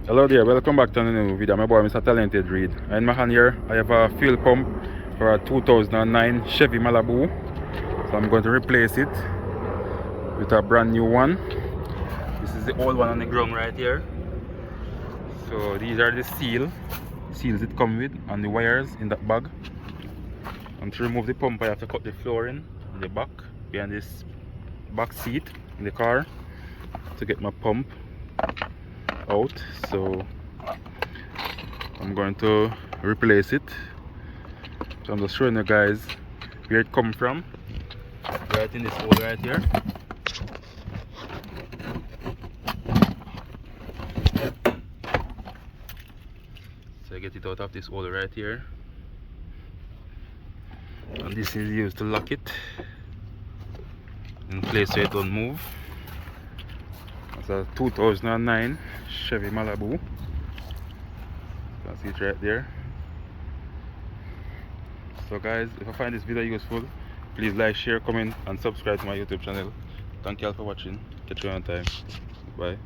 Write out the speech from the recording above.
Hello there, welcome back to a new video. My boy Mr. Talented Reed. In my hand here I have a fuel pump for a 2009 Chevy Malibu. So I'm going to replace it with a brand new one. This is the old one on the ground right here. So these are the seals it come with and the wires in that bag. And to remove the pump I have to cut the flooring in the back behind this back seat in the car to get my pump out. So I'm going to replace it. So I'm just showing you guys where it come from, right in this hole right here. So I get it out of this hole right here, and this is used to lock it in place so it don't move. It's a 2009 Chevy Malibu. You can see it right there. So guys, if I find this video useful, please like, share, comment and subscribe to my YouTube channel. Thank you all for watching. Catch you on time. Bye.